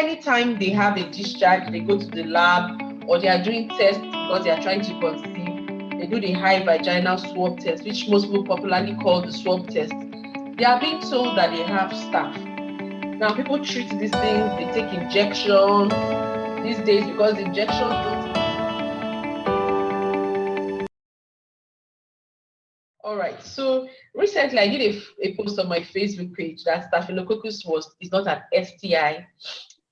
anytime they have a discharge, they go to the lab or they are doing tests because they are trying to conceive, they do the high vaginal swab test, which most people popularly call the swab test. They are being told that they have staph. Now, people treat these things, they take injections these days because injections don't. All right, so recently I did a post on my Facebook page that staphylococcus is not an STI,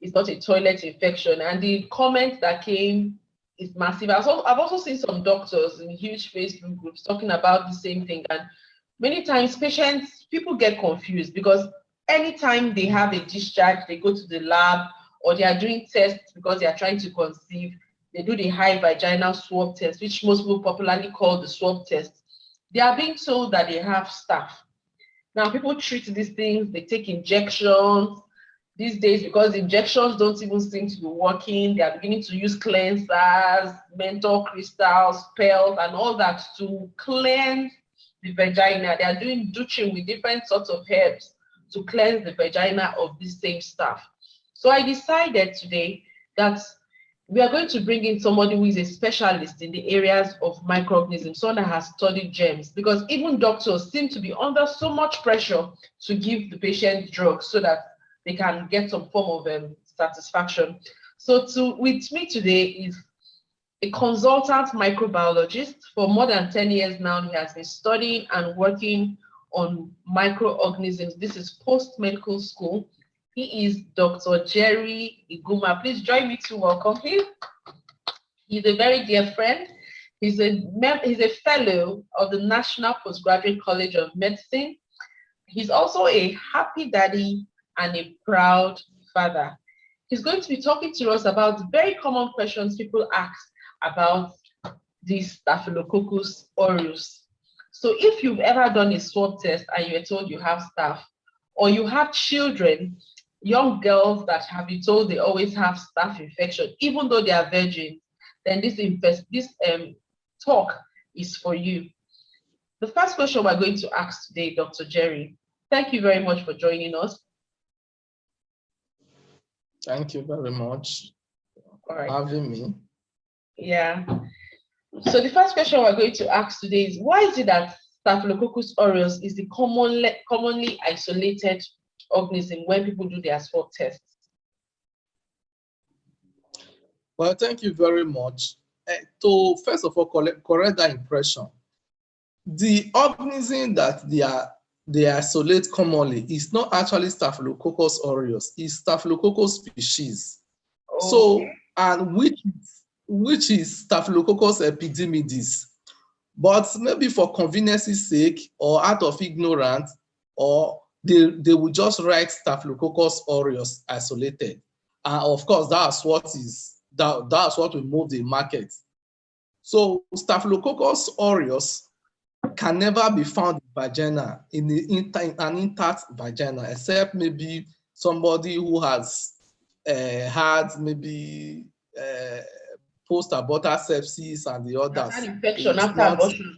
it's not a toilet infection, and the comment that came is massive. I've also seen some doctors in huge Facebook groups talking about the same thing, and many times people get confused because anytime they have a discharge, they go to the lab or they are doing tests because they are trying to conceive, they do the high vaginal swab test, which most people popularly call the swab test. They are being told that they have staph. Now, people treat these things, they take injections these days because injections don't even seem to be working. They are beginning to use cleansers, menthol crystals, pearls, and all that to cleanse the vagina. They are doing douching with different sorts of herbs to cleanse the vagina of this same stuff. So I decided today that we are going to bring in somebody who is a specialist in the areas of microorganisms, someone that has studied germs, because even doctors seem to be under so much pressure to give the patient drugs so that they can get some form of satisfaction. So with me today is a consultant microbiologist. For more than 10 years now, he has been studying and working on microorganisms. This is post-medical school. He is Dr. Jerry Iguma. Please join me to welcome him. He's a very dear friend. He's a fellow of the National Postgraduate College of Medicine. He's also a happy daddy and a proud father. He's going to be talking to us about very common questions people ask about this Staphylococcus aureus. So if you've ever done a swab test and you're told you have staph, or you have children, young girls that have been told they always have staph infection, even though they are virgins, then this talk is for you. The first question we're going to ask today, Dr. Jerry, thank you very much for joining us. Thank you very much for having me. Yeah. So the first question we're going to ask today is, why is it that Staphylococcus aureus is the commonly isolated organism when people do their swab tests? Well, thank you very much. To first of all correct that impression, the organism that they isolate commonly is not actually Staphylococcus aureus, it's Staphylococcus species. Okay. So, and which is Staphylococcus epidermidis. But maybe for convenience's sake or out of ignorance, or they will just write Staphylococcus aureus isolated. And of course, that's what will move the market. So Staphylococcus aureus can never be found in vagina, in an intact vagina, except maybe somebody who has had maybe post-abortal sepsis and the others. An infection after abortion.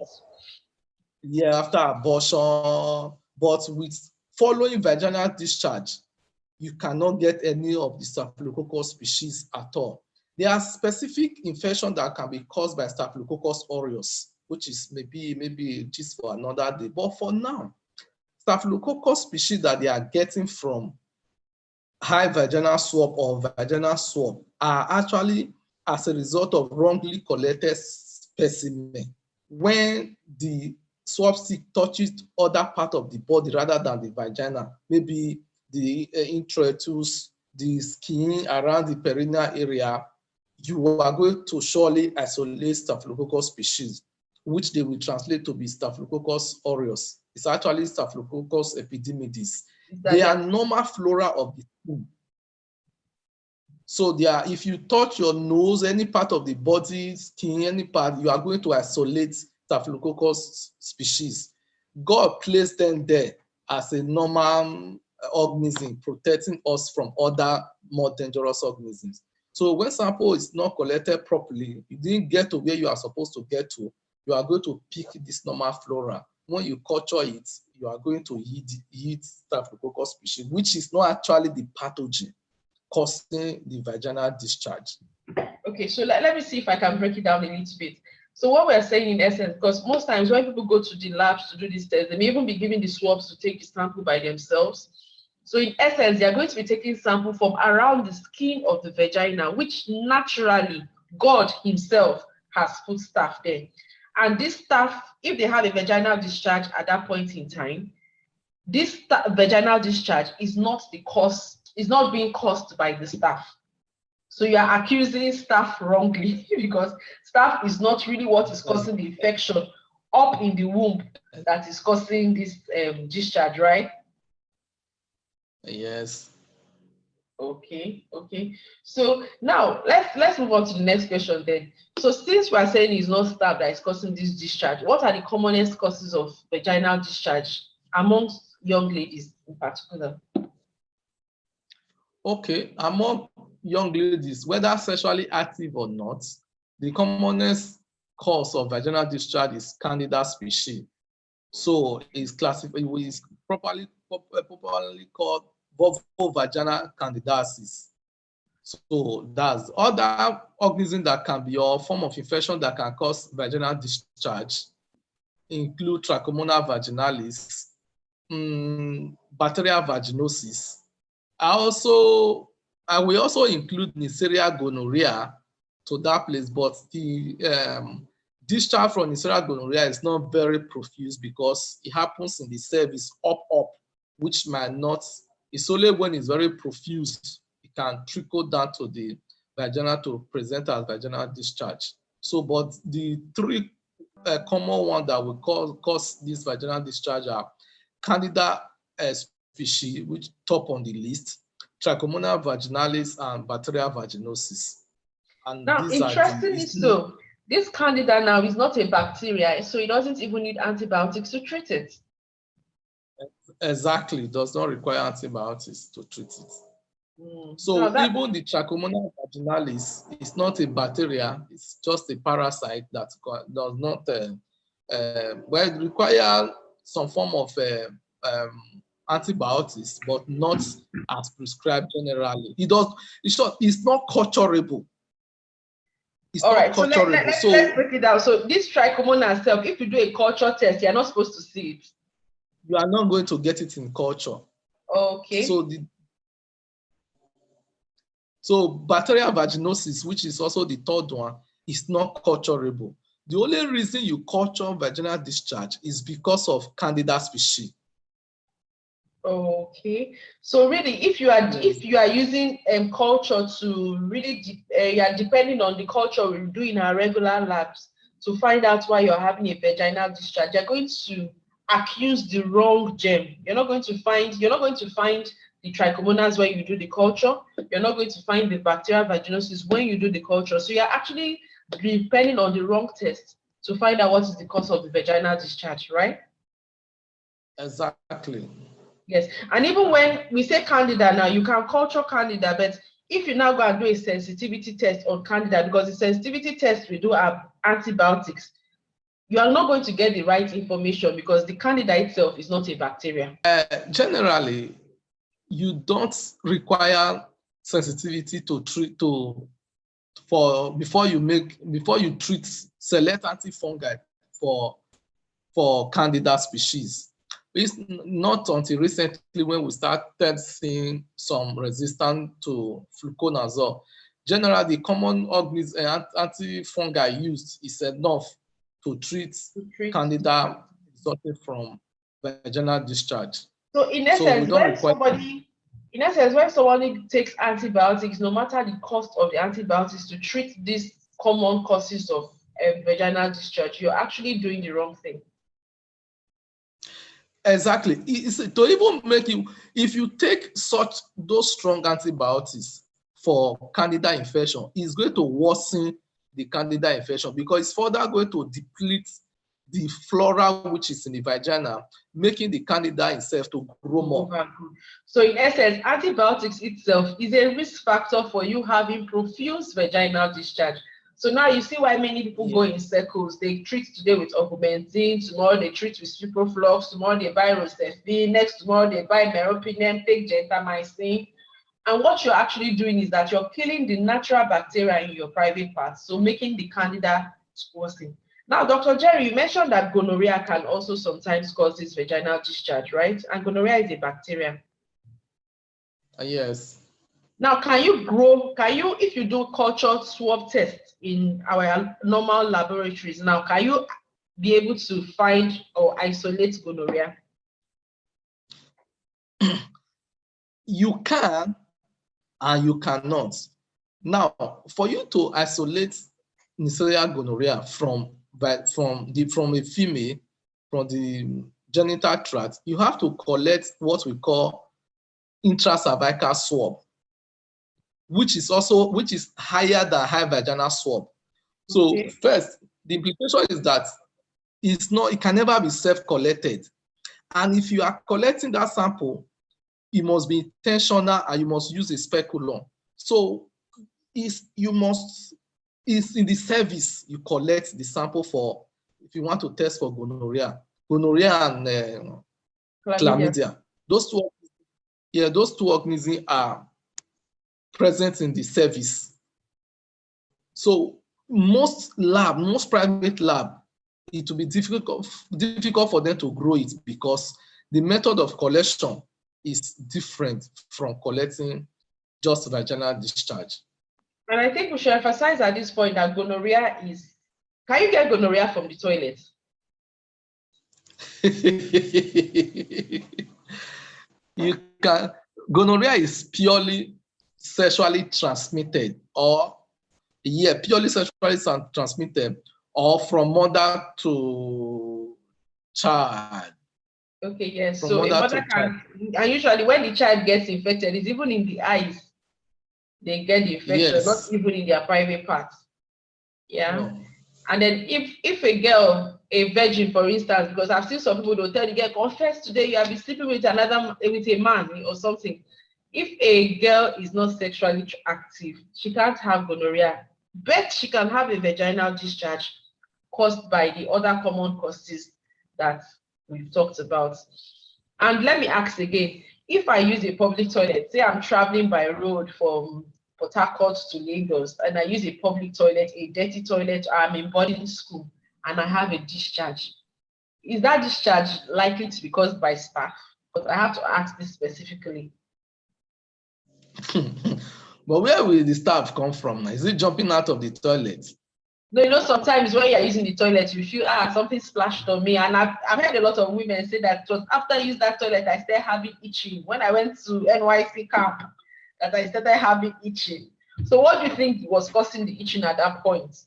Yeah, after abortion. But with following vaginal discharge, you cannot get any of the Staphylococcus species at all. There are specific infections that can be caused by Staphylococcus aureus, which is maybe just for another day. But for now, Staphylococcus species that they are getting from high vaginal swab or vaginal swab are actually as a result of wrongly collected specimen when the swab stick touches other part of the body rather than the vagina, maybe the introitus, the skin around the perineal area. You are going to surely isolate Staphylococcus species, which they will translate to be Staphylococcus aureus. It's actually Staphylococcus epidermidis. They are normal flora of the skin. So if you touch your nose, any part of the body, skin, any part, you are going to isolate Staphylococcus species. God placed them there as a normal organism, protecting us from other more dangerous organisms. So when sample is not collected properly, you didn't get to where you are supposed to get to, you are going to pick this normal flora. When you culture it, you are going to yield Staphylococcus species, which is not actually the pathogen. causing the vaginal discharge. Okay, so let me see if I can break it down a little bit. So what we're saying in essence, because most times when people go to the labs to do this test, they may even be given the swabs to take the sample by themselves. So in essence, they are going to be taking sample from around the skin of the vagina, which naturally God himself has put staph there. And this staph, if they have a vaginal discharge at that point in time, this vaginal discharge is not being caused by the staph. So you are accusing staph wrongly because staph is not really what is causing the infection up in the womb that is causing this discharge, right? Yes. Okay. So now let's move on to the next question then. So since we are saying it's not staph that is causing this discharge, what are the commonest causes of vaginal discharge amongst young ladies in particular? Okay, among young ladies, whether sexually active or not, the commonest cause of vaginal discharge is Candida species. So it's classified, is popularly called vulvovaginal candidiasis. So that's other organisms that can be or form of infection that can cause vaginal discharge include Trichomonas vaginalis, bacterial vaginosis. I will also include Neisseria gonorrhea to that place, but the discharge from Neisseria gonorrhea is not very profuse because it happens in the cervix up, which might not, it's only when it's very profuse, it can trickle down to the vagina to present as vaginal discharge. So, but the three common ones that will cause this vaginal discharge are Candida species, which top on the list, Trichomonas vaginalis and bacterial vaginosis. And now, these interestingly, so this candida now is not a bacteria, so it doesn't even need antibiotics to treat it. Exactly, it does not require antibiotics to treat it. So even the Trichomonas vaginalis is not a bacteria, it's just a parasite that does not, well, it requires some form of antibiotics, but not as prescribed generally. It's not culturable. It's all not right, culturable. So let's break it down. So this trichomonas itself, if you do a culture test, you're not supposed to see it. You are not going to get it in culture. Okay. So bacterial vaginosis, which is also the third one, is not culturable. The only reason you culture vaginal discharge is because of Candida species. Okay, so really, if you are using culture to really, you are depending on the culture we do in our regular labs to find out why you're having a vaginal discharge, you're going to accuse the wrong germ. You're not going to find the trichomonas when you do the culture. You're not going to find the bacterial vaginosis when you do the culture. So you're actually depending on the wrong test to find out what is the cause of the vaginal discharge, right? Exactly. Yes, and even when we say candida now, you can culture candida, but if you now go and do a sensitivity test on candida, because the sensitivity test we do have antibiotics, you are not going to get the right information because the candida itself is not a bacteria. Generally, you don't require sensitivity to treat before you treat select antifungi for Candida species. It's not until recently when we started seeing some resistance to fluconazole. Generally, the common antifungi used is enough to treat Candida resulting from vaginal discharge. So in essence, when somebody takes antibiotics, no matter the cost of the antibiotics to treat these common causes of vaginal discharge, you're actually doing the wrong thing. Exactly. To even make you, if you take those strong antibiotics for Candida infection, it's going to worsen the Candida infection because it's further going to deplete the flora which is in the vagina, making the Candida itself to grow more. So in essence, antibiotics itself is a risk factor for you having profuse vaginal discharge. So now you see why many people go in circles. They treat today with augmentin, tomorrow they treat with ciproflox, tomorrow they buy Rocephin, next tomorrow they buy meropenem, take gentamicin. And what you're actually doing is that you're killing the natural bacteria in your private parts, so making the candida worsen. Now, Dr. Jerry, you mentioned that gonorrhea can also sometimes cause this vaginal discharge, right? And gonorrhea is a bacteria. Yes. Now, if you do cultured swab tests in our normal laboratories, now, can you be able to find or isolate gonorrhea? You can and you cannot. Now, for you to isolate Neisseria gonorrhea from a female, from the genital tract, you have to collect what we call intracervical swab, which is higher than high vaginal swab. So Okay. first, the implication is that it can never be self-collected. And if you are collecting that sample, it must be intentional and you must use a speculum. So it's in the service you collect the sample for if you want to test for gonorrhea and chlamydia. Those two organisms are present in the service. So most private lab, it will be difficult for them to grow it because the method of collection is different from collecting just vaginal discharge. And I think we should emphasize at this point that gonorrhea is, can you get gonorrhea from the toilet? You can. Gonorrhea is purely sexually transmitted, purely sexually transmitted, or from mother to child. Okay, yes. From So a mother mother to child. and usually when the child gets infected, it's even in the eyes they get the infection, Yes. not even in their private parts. Yeah. No. And then if a girl, a virgin, for instance, because I've seen some people will tell the girl, confess today you have been sleeping with a man or something. If a girl is not sexually active, she can't have gonorrhea, but she can have a vaginal discharge caused by the other common causes that we've talked about. And let me ask again, if I use a public toilet, say I'm traveling by road from Port Harcourt to Lagos, and I use a public toilet, a dirty toilet, or I'm in boarding school, and I have a discharge, is that discharge likely to be caused by staph? Because I have to ask this specifically. But where will the staph come from? Is it jumping out of the toilet? No, sometimes when you're using the toilet, you feel, something splashed on me. And I've heard a lot of women say that it was after I used that toilet, I started having itching. When I went to NYC camp, that I started having itching. So what do you think was causing the itching at that point?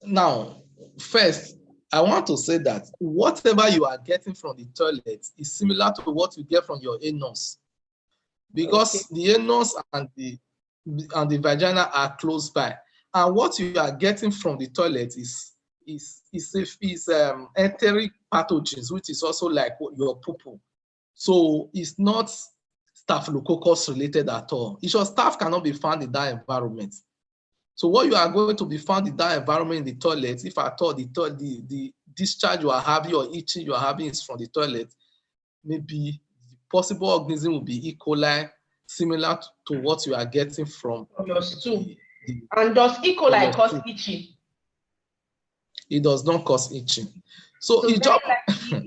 Now, first, I want to say that whatever you are getting from the toilet is similar to what you get from your anus. Because the anus and the vagina are close by. And what you are getting from the toilet is enteric pathogens, which is also like your poo-poo. So it's not staphylococcus related at all. Staph cannot be found in that environment. So what you are going to be found in that environment in the toilet, if at all the discharge you are having or itching you are having is from the toilet, maybe the possible organism will be E. coli, similar to what you are getting from your stool. And does E. coli cause itching? It does not cause itching. So if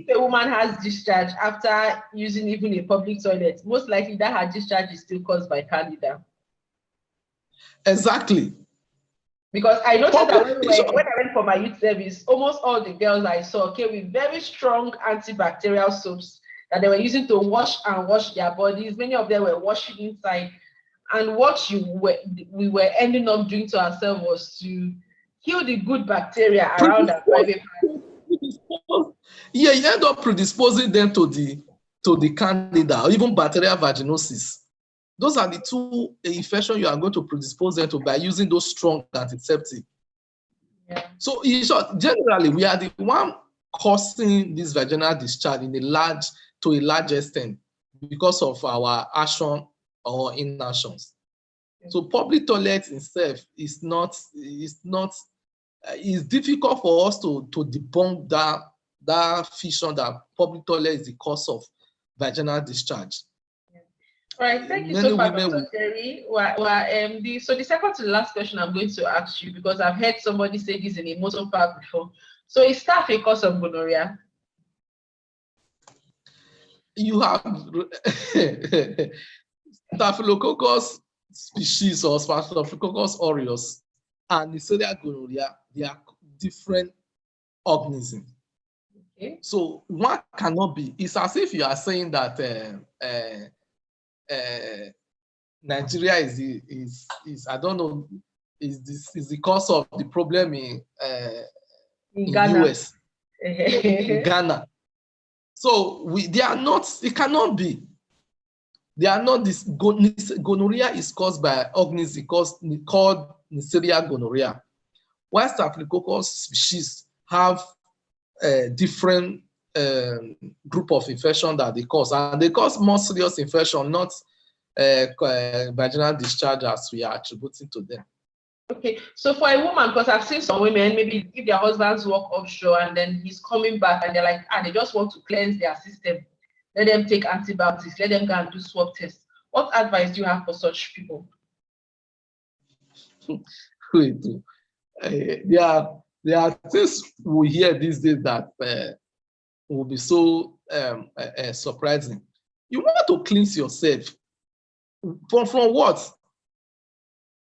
a woman has discharge after using even a public toilet, most likely that her discharge is still caused by candida. Exactly. Because I noticed that when I went for my youth service, almost all the girls I saw came with very strong antibacterial soaps that they were using to wash their bodies. Many of them were washing inside. And what we were ending up doing to ourselves was to kill the good bacteria around our private parts. Yeah, you end up predisposing them to the candida or even bacterial vaginosis. Those are the two infections you are going to predispose them to by using those strong antiseptic. Yeah. So in short, generally, we are the one causing this vaginal discharge to a large extent because of our action or inactions. So public toilet itself is difficult for us to debunk that fiction that public toilet is the cause of vaginal discharge. All right, thank you Many so far, women Dr. will. Jerry. So the second to the last question I'm going to ask you, because I've heard somebody say this in a motor park before. So is staph a cause of gonorrhea? You have Staphylococcus species or Staphylococcus aureus and Neisseria gonorrhea, they are different organisms. Okay. So one cannot be. It's as if you are saying that Nigeria is I don't know is the cause of the problem in Ghana. US, in Ghana. So they are not. It cannot be. They are not this. Gonorrhea is caused by organism called Neisseria gonorrhea, while Staphylococcus species have a different group of infection that they cause, and they cause more serious infection, not vaginal discharge as we are attributing to them. Okay, so for a woman, because I've seen some women, maybe if their husbands work offshore and then he's coming back and they're like, they just want to cleanse their system. Let them take antibiotics, let them go and do swab tests. What advice do you have for such people? Wait, there are things we hear these days that will be so surprising. You want to cleanse yourself from what?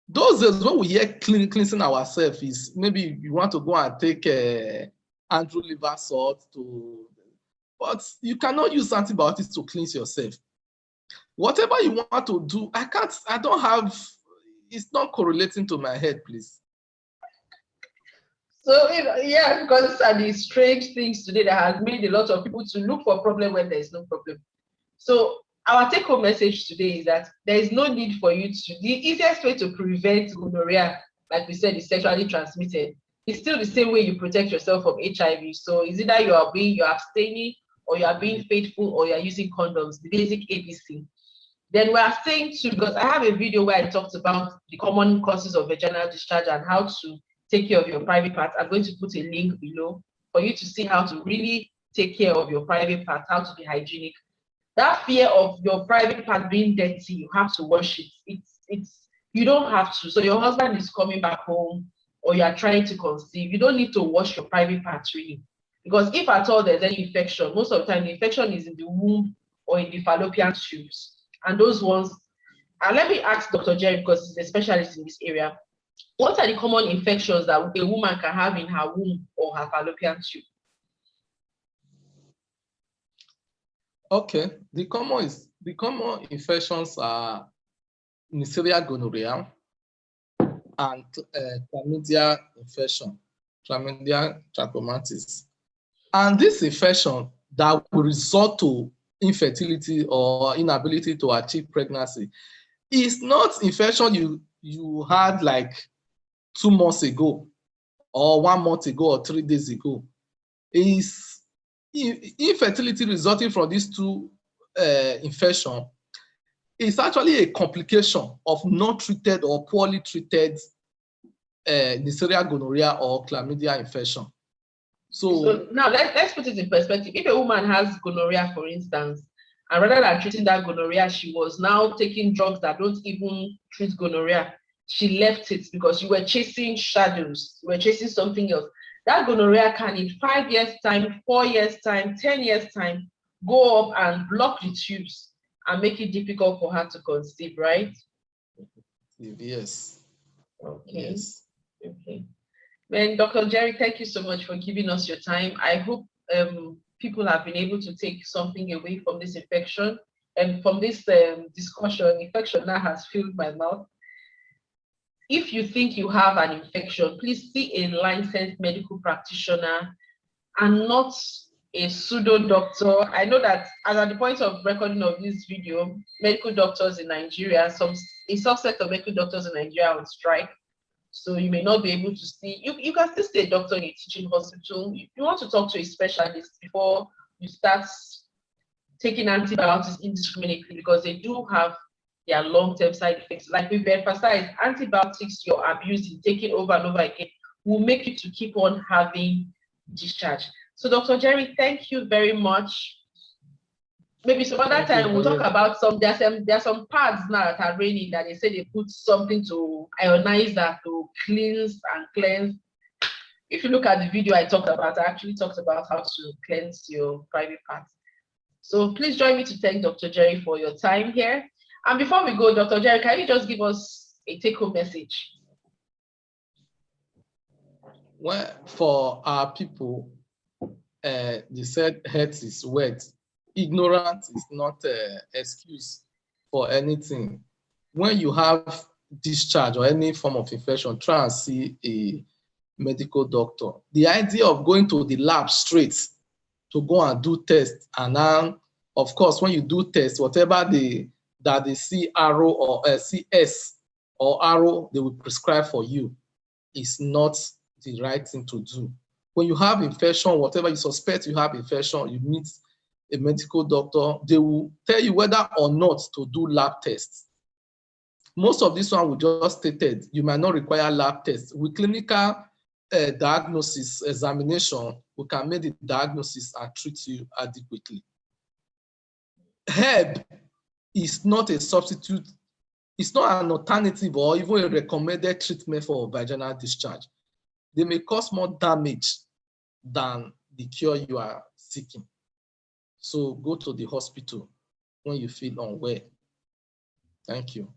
Those days when we hear cleansing ourselves is maybe you want to go and take Andrew liver salt but you cannot use antibiotics to cleanse yourself. Whatever you want to do, I don't have, it's not correlating to my head, please. So, yeah, because these are the strange things today that has made a lot of people to look for problem when there is no problem. So our take-home message today is that there is no need for you to, the easiest way to prevent gonorrhea, like we said, is sexually transmitted. It's still the same way you protect yourself from HIV. So it's either you're abstaining, or you are being faithful, or you're using condoms, the basic ABC. Then we are saying too, because I have a video where I talked about the common causes of vaginal discharge and how to take care of your private parts. I'm going to put a link below for you to see how to really take care of your private parts, how to be hygienic. That fear of your private part being dirty, you have to wash it. It's you don't have to. So your husband is coming back home, or you are trying to conceive, you don't need to wash your private parts really. Because if at all there's any infection, most of the time the infection is in the womb or in the fallopian tubes. And those ones, and let me ask Dr. Jerry, because he's a specialist in this area. What are the common infections that a woman can have in her womb or her fallopian tube? Okay, the common infections are Neisseria gonorrhea and chlamydia infection, chlamydia trachomatis. And this infection that will result to infertility or inability to achieve pregnancy is not infection you had like 2 months ago or 1 month ago or 3 days ago. Is infertility resulting from these two infection is actually a complication of not treated or poorly treated Neisseria gonorrhea or chlamydia infection. So now let's put it in perspective. If a woman has gonorrhea, for instance, and rather than treating that gonorrhea, she was now taking drugs that don't even treat gonorrhea, she left it because you were chasing shadows, you were chasing something else. That gonorrhea can, in 5 years' time, 4 years' time, 10 years' time, go up and block the tubes and make it difficult for her to conceive, right? Yes. Okay. Yes. Okay. Then, Dr. Jerry, thank you so much for giving us your time. I hope people have been able to take something away from this infection and from this discussion. Infection now has filled my mouth. If you think you have an infection, please see a licensed medical practitioner and not a pseudo doctor. I know that as at the point of recording of this video, medical doctors in Nigeria, a subset of medical doctors in Nigeria are on strike. So you may not be able to see, you can still stay a doctor in a teaching hospital. You want to talk to a specialist before you start taking antibiotics indiscriminately, because they do have their long-term side effects. Like we've emphasized, antibiotics you're abusing, taking over and over again, will make you to keep on having discharge. So Dr. Jerry, thank you very much. maybe some other Thank you time we'll very talk much. about there are some pads now that are raining that they say they put something to ionize that to cleanse and cleanse. If you look at the video I talked about, I actually talked about how to cleanse your private parts. So please join me to thank Dr. Jerry for your time here. And before we go, Dr. Jerry, can you just give us a take-home message? Well, for our people, they said health is wealth. Ignorance is not an excuse for anything. When you have discharge or any form of infection, try and see a medical doctor. The idea of going to the lab straight to go and do tests, and now, of course, when you do tests, whatever they see arrow or CS or arrow they will prescribe for you is not the right thing to do. When you have infection, whatever you suspect you have infection, you meet a medical doctor, they will tell you whether or not to do lab tests. Most of this one we just stated, you might not require lab tests. With clinical diagnosis, examination, we can make the diagnosis and treat you adequately. Herb is not a substitute, it's not an alternative or even a recommended treatment for vaginal discharge. They may cause more damage than the cure you are seeking. So go to the hospital when you feel unwell. Thank you.